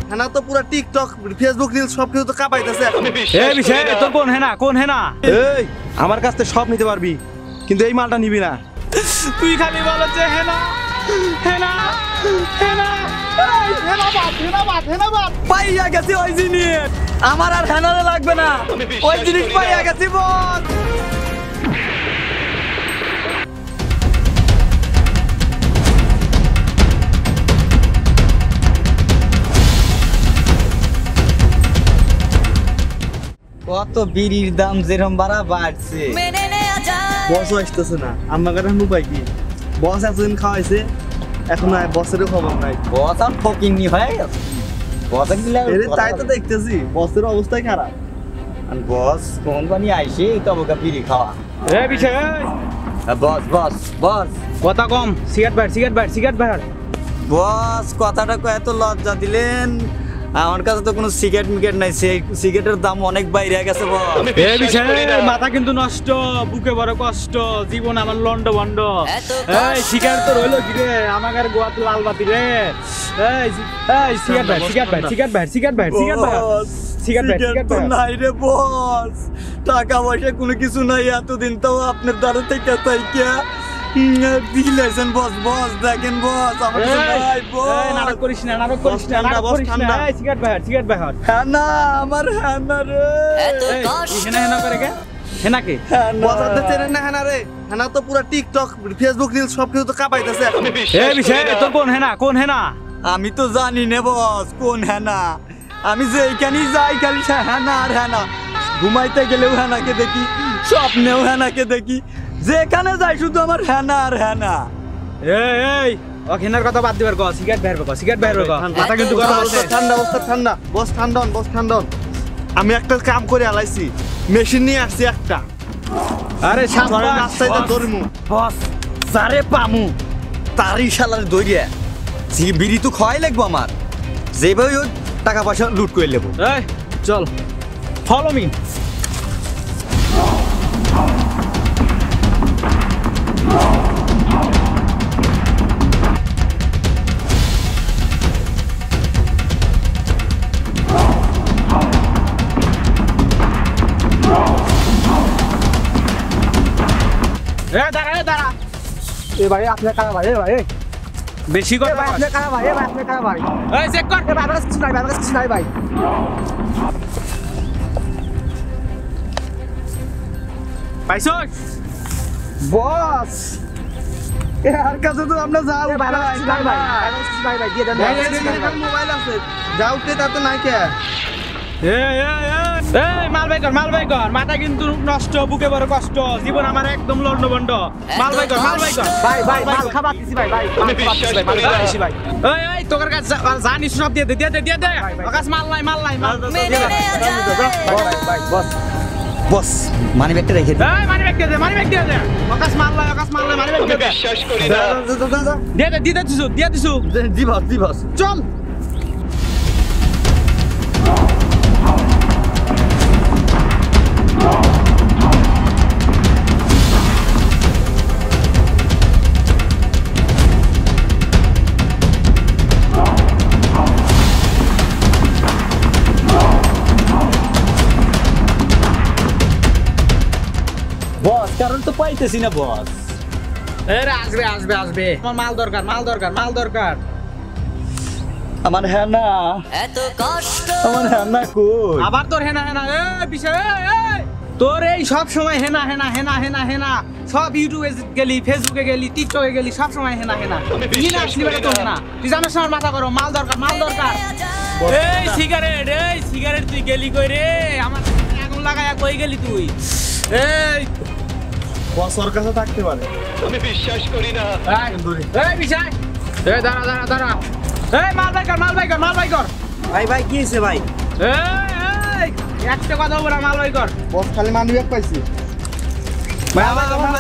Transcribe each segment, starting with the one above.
হেনা তো পুরো TikTok Facebook reels সব কিছু তো কাঁপাইতেছে। এই বিষয় তোর কোন হেনা কোন হেনা? এই আমার কাছ থেকে সব নিতে পারবি কিন্তু এই মালটা নিবি না। তুই খালি বল যে হেনা হেনা হেনা পাইয়া গেছি ওই জিনিস, আমার আর হেনারে লাগবে না, ওই জিনিস পাইয়া গেছি বল। কত বিড়ির দাম যেরকম বাড়ছে, বস আসতেছে না, আমার কাছে উপায় কি? বস এতদিন খাওয়াইছে, এখন বসেরও খবর নাই। বস আর ফকিংনি হয়ে গেছে। তাই তো দেখতেছি বসের অবস্থাই খারাপ। বস কোম্পানি আইসে তবকা বিড়ি খাওয়া। এই বিষয় বস বস বস কথা কম, সিগারেট বাইর। বস কথাটা এত লজ্জা দিলেন, আমার কাছে তো কোনো সিগারেট মিকেট নাই, সেই সিগারেটের দাম অনেক বাইরে গেছে বস। এই বিষয়ে মাথা কিন্তু নষ্ট, বুকে বড় কষ্ট, জীবন আমার লন্ড ভন্ড। এই সিগারেট তো রইলো কি রে, আমাদের গোয়াত লাল বাতি রে। এই সিগারেট বাইর নাই রে বস, টাকা পয়সা কোনো কিছু নাই, এতদিন তো আপনার দ্বারা থেকে তাইকা দিলেছেন বস। বস দেখেন বস, আমার নাই বস। নাটক করিস না এই সিগারেট বাইর। হ্যাঁ না আমার হ্যাঁ না রে। হেনা করে কে? হেনা কে? বসাতে চেনেন না হেনা রে? হেনা তো পুরো টিকটক ফেসবুক রিলস সব কিছু তো কাঁপাইতেছে। এই বিষয় তোর কোন হেনা? আমি তো জানি না বস কোন হেনা, আমি যেখানেই যাই খালি হেনা আর হেনা। ঘুমাইতে গেলেও হেনাকে দেখি, স্বপ্নেও হেনাকে দেখি, যেখানে যাই শুধু আমার হেনা আর হেনা। এই ও হেনার কথা বাদ দিবার কও, সিগারেট বাইর কর। মাথা কিন্তু গরম আছে। ঠান্ডা বস, ঠান্ডা। আমি একটা কাম করে আলাইছি, মেশিন নিয়ে আসছি একটা। আরে সামনে রাস্তায় ধরমু বস, সারে পামু তারই শালার দইয়া বিড়ি তো খাওয়াই লাগবো আমার, যেভাবে ওই টাকা পয়সা লুট করে নেবো। এই চল, ফলো মি। দাঁড়া। এ ভাই আপনার কারা ভাই? ভাই বেশি কর, আপনার কারা ভাই? আপনার কারা ভাই? এই চেক কর। আমার কাছে কিছু নাই ভাই। পাইছস বস, এর কাছে তো আমরা যাও ভাই। দিয়ে দেন মোবাইল আছে, যাও তে তাতে নাই কে। এই মাল বাই কর। মাথা কিন্তু নষ্ট, বুকে বড় কষ্ট, জীবন আমার একদম লন্ডভন্ড। মাল বাই কর। ভাই মাল খাবার দিছি ভাই। এই তোর কাছে জানিস সব দিয়ে দে। ওকাস মাল নাই। বস মানি ব্যাগটা রেখে দে। এই মানি ব্যাগ দিয়ে দে। ওকাস মাল নাই মানি ব্যাগ দিয়ে দে। বিশ্বাস করি না। দিয়ে দিছু। জি বস চল। বস কারণ তো পাইতেছি না বস। আসবে। আমার মাল দরকার। আমার হেনা এত কষ্ট, আমার হেনা কই? আবার তোর হেনা এই বিষয় তোর এই সব সময় হেনা সব ইউটিউবে গেলি, ফেসবুকে গেলি, টিকটকে গেলি, সব সময় হেনা আসলি বেটা তোর হেনা। তুই জানিস আমার মাথা গরম, মাল দরকার। এই সিগারেট তুই গেলি কই রে? আমার আগুন লাগায়া কই গেলি তুই? এই বস ওর কাছে থাকতে পারে, আমি বিশ্বাস করি না। এই বিষয় এই দাঁড়া। এই মাল বাই কর। ভাই কি হয়েছে ভাই? এই একটা কথা বলা, মাল বাই কর। বস খালি মানি ব্যাগ পাইছি। ভাই আমার মাল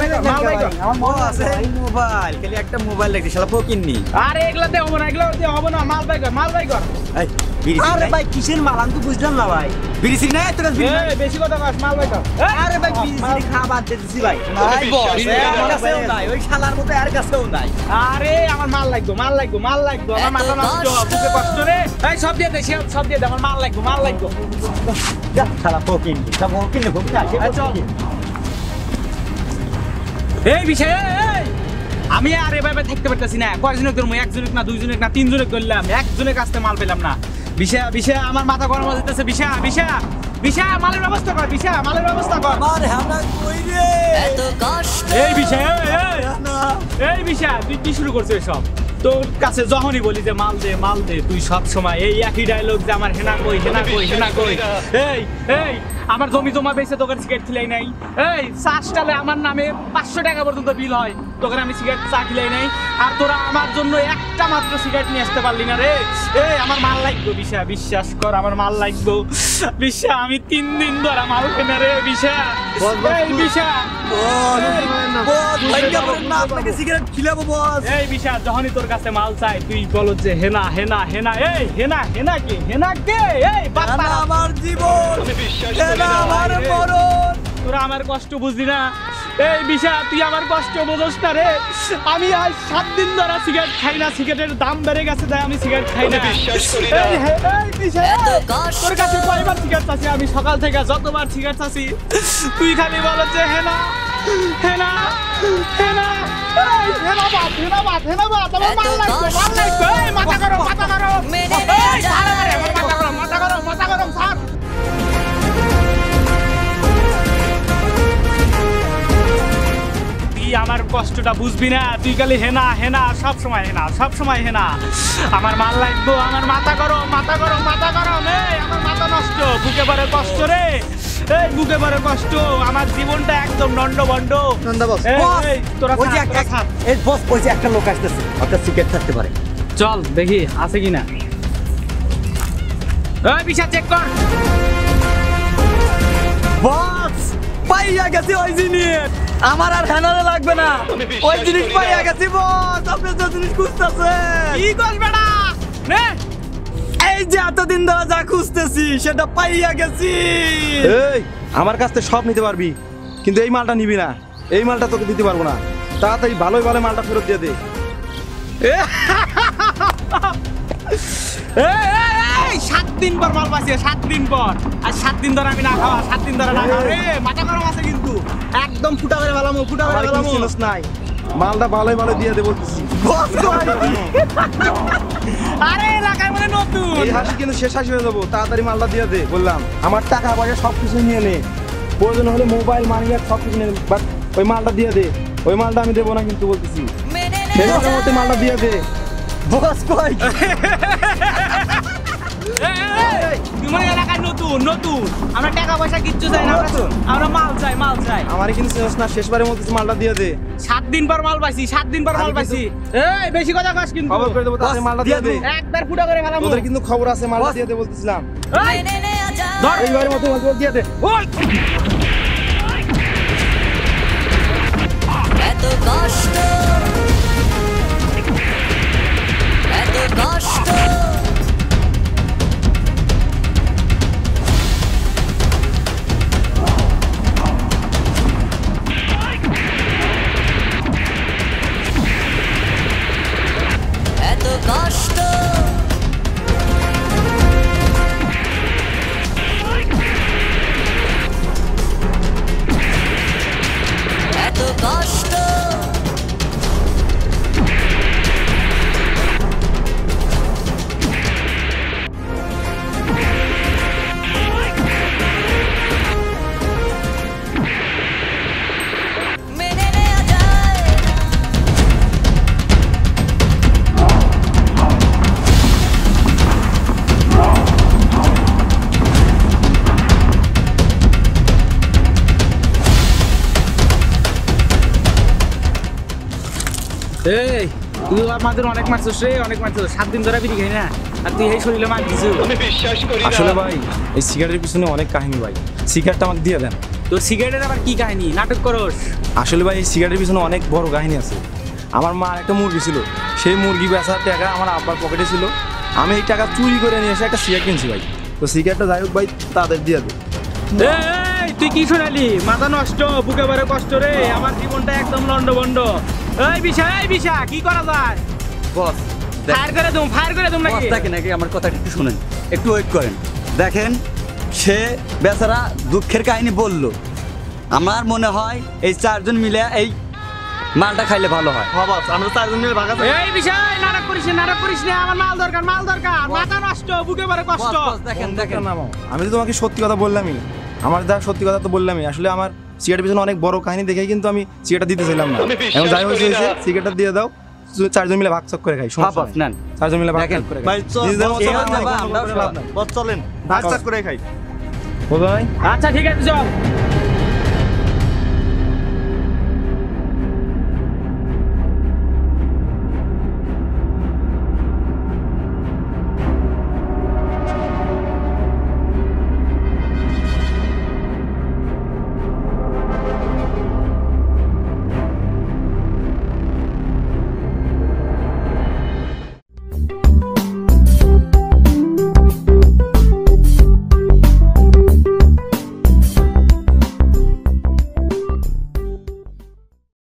ভাই আমার ও আছে মোবাইল খালি একটা মোবাইল লাগছে শালা ফকিন্নি আরে এগুলা দে হবে না, এগুলা দে হবে না, মাল বাই কর, মাল বাই কর। এই বিড়ি আরে ভাই কিসের মাল আমি তো বুঝলাম না ভাই। বিড়ি সিগনা তোর কাছে বিড়ি এই বেশি কথা কস, মাল বাই কর। আরে ভাই বিড়ি খাবার দিতেছি ভাই। নাই বস বিশ্বাস করি না। আমার কাছেও নাই ওই শালার মতো আর কাছেও নাই আরে আমার মাল লাগবে, মাল লাগবে, মাল লাগবে, আমার মাথা নষ্ট, বুকে কষ্ট রে। এই সব দিয়ে দে, সব দিয়ে দে, আমার মাল লাগবে, মাল লাগবে। যা শালা ফকিন্নি সব ফকিন্নি এই চল। এই বিষয় এই আমি আর এভাবে থাকতে পারতেছি না। কয়জনে করবো, একজনে না দুইজনে না তিনজনে করলাম, একজনের কাছ থেকে মাল পেলাম না। বিষয় আমার মাথা গরম হয়ে যেতেছে। বিষয় মালের ব্যবস্থা কর, মালের ব্যবস্থা কর। আমার হানা কই রে এত কষ্ট এই বিষয় এই বিষয় তুই কি শুরু করছিস সব? তোর কাছে যখনই বলি যে মাল দে তুই সব সময় এই একই ডায়লগ যে আমার হেনা কই। এই আমার জমি জমা বেচে তোকে সিগারেট খিলাই নাই। এই চাষটালে আমার নামে 500 টাকা পর্যন্ত বিল হয়, তোকে আমি সিগারেট চা খিলাই নাই। আর তোরা আমার জন্য একটা মাত্র সিগারেট নিয়ে আসতে পারলি না রে। এই আমার মাল লাগবে বিষয়, বিশ্বাস কর আমার মাল লাগবে বিষয়। আমি 3 দিন ধরে মাল কেনা রে বিষয়। এই বিষয় বস ভাইয়া বলেন না আপনাকে সিগারেট খিলাবো বস এই বিষয় যখনই তোর কাছে মাল চাই তুই বলো যে হেনা। এই হেনা কে এই বাচ্চা হানা আমার জীবন আমি বিশ্বাস হানা করি না। আমার মরণ তোরা আমার কষ্ট বুঝলি না। এই বিষয় তুই আমার কষ্ট বোঝস না রে। আমি আজ 7 দিন ধরে সিগারেট খাই না, সিগারেটের দাম বেড়ে গেছে তাই আমি সিগারেট খাই না। আমি বিশ্বাস করি না। এই বিষয় এত কষ্ট তোর কাছে কয়বার সিগারেট চাচ্ছি আমি? সকাল থেকে যতবার সিগারেট চাচ্ছি তুই খালি বলো যে হেনা। এই হেনা বাদ আমার মাল লাগবে। এই মাথা গরম মেনে এই নেওয়া সারা যায় আমার মাথা গরম স্যার। তুই আমার কষ্টটা বুঝবি না, তুই খালি হেনা সব সময় হেনা। আমার মাল লাগবো, আমার মাথা গরম। এই আমার মাথা নষ্ট, বুকে পড়ে কষ্ট রে। এই বুকে পড়ে কষ্ট, আমার জীবনটা একদম নন্ডভন্ড। নন্দা বস এই তোরা ওই যে একটা থাক। এই বস ওই যে একটা লোক আসতেছে একটা সিগারেট থাকতে পারে চল দেখি আছে কিনা। এই বিষয় চেক কর। বস পাইয়া গেছি ওই জিনিস আমার আর হ্যানারে লাগবে না আমি বিশ্বাস ওই জিনিস করি না। পাইয়া গেছি বস আপনি যে জিনিস খুঁজতেছেন কি কর বেটা নে। এই যে এতদিন ধরে যা খুঁজতেছি সেটা পাইয়া গেছি এই আমার কাছ থেকে সব নিতে পারবি, কিন্তু এই মালটা নিবি না। এই মালটা তোকে দিতে পারবো না। তাড়াতাড়ি ভালোই মালটা ফেরত দিয়ে দে। এই 7 দিন পর মাল পাইছি, 7 দিন পর। আর 7 দিন ধরে আমি না খাওয়া, 7 দিন ধরে না খাওয়া রে। মাথা গরম আছে কিন্তু একদম ফুটা করে ফেলামো। আমার কোনো চিনস নাই, মালটা ভালোই দিয়ে দে বলতেছি। বস কই আরে এলাকায় মানে নতুন। এই হাসি কিন্তু শেষ হাসি হয়ে যাবো, তাড়াতাড়ি মালটা দিয়ে দে বললাম। আমার টাকা পয়সা সব কিছু নিয়ে নে, প্রয়োজন হলে মোবাইল মানি ব্যাগ সব কিছু নিয়ে নে, বাট ওই মালটা দিয়ে দে। ওই মালটা আমি দেবো না কিন্তু বলতেছি। মেনে সেই নেওয়া মাসের মধ্যে মালটা দিয়ে দে। বস কই তুই মানে এলাকায় নতুন। আমরা টাকা পয়সা কিচ্ছু চাই না, আমরা মাল চাই। আমারই কিন্তু চিনস না, শেষবারের মধ্যে মালটা দিয়ে দে। 7 দিন পর মাল পাইছি। এই বেশি কথা কস কিন্তু। খবর করে দেবো, তাড়াতাড়ি মালটা দিয়ে দে। একবার ফুটা করে ফেলামো। তোদের কিন্তু খবর আছে, মালটা দিয়ে দে বলতেছিলাম। এই মেনে নেওয়া যায় ধর এইবারের মতো মালটা দিয়ে দে। ওই এত কষ্ট এত কষ্ট এত কষ্ট মেনে নেওয়া যায় এই তুই আমাদের অনেক মারছিস রে, অনেক মারছিস। 7 দিন ধরে বিড়ি খাই না, আর তুই এই শরীরে মার দিছিস। আমি বিশ্বাস করি না। আসলে ভাই এই সিগারেটের পিছনে অনেক কাহিনী ভাই। সিগারেটটা আমাকে দিয়ে দেন। তোর সিগারেটের আবার কি কাহিনী নাটক করস? আসলে ভাই এই সিগারেটের পিছনে অনেক বড় কাহিনী আছে। আমার মা একটা মুরগি ছিল, সেই মুরগি বেচার টাকা আমার আব্বার পকেটে ছিল। আমি এই টাকা চুরি করে নিয়ে এসে একটা সিগারেট কিনছি ভাই। তো সিগারেটটা যাই হোক ভাই তাদের দিয়ে দে। এই তুই কি শোনালি? মাথা নষ্ট, বুকে বারে কষ্ট রে, আমার জীবনটা একদম লন্ডভন্ড। এই বিশা কি করা যায়? বস ফায়ার করে দুম নাকি? দেখেন নাকি আমার কথাটা একটু শুনেন, একটু ওয়েট করেন। দেখেন সে বেচারা দুঃখের কাহিনী বললো। আমার মনে হয় এই চারজন মিলে এই মালটা খাইলে ভালো হয়। হ্যাঁ বস, আমরা চারজন মিলে ভাগা যাই। এই বিষয় নাটক করিস না, আমার মাল দরকার, মাথা নষ্ট, বুকে বারে কষ্ট। দেখেন আমি তো তোমাকে সত্যি কথা বললামই, আমার যা সত্যি কথা তো বললামই। আসলে আমার সিগারেটের পিছনে অনেক বড় কাহিনী দেখে কিন্তু আমি সিগারেটটা দিতে চাইলাম না। এখন যাই হয়েছে সিগারেটটা দিয়ে দাও, চারজন মিলে ভাগ চক করে খাই। নেন চারজন মিলে ভাগ দেখেন। করে ভাই, খাই। নিজেদের মতো এবার না, যাবা, কোনো আমরাও করে লাভ নাই। বস চলেন ভাগ চক করে খাই। বোঝো নাই? আচ্ছা ঠিক আছে চল।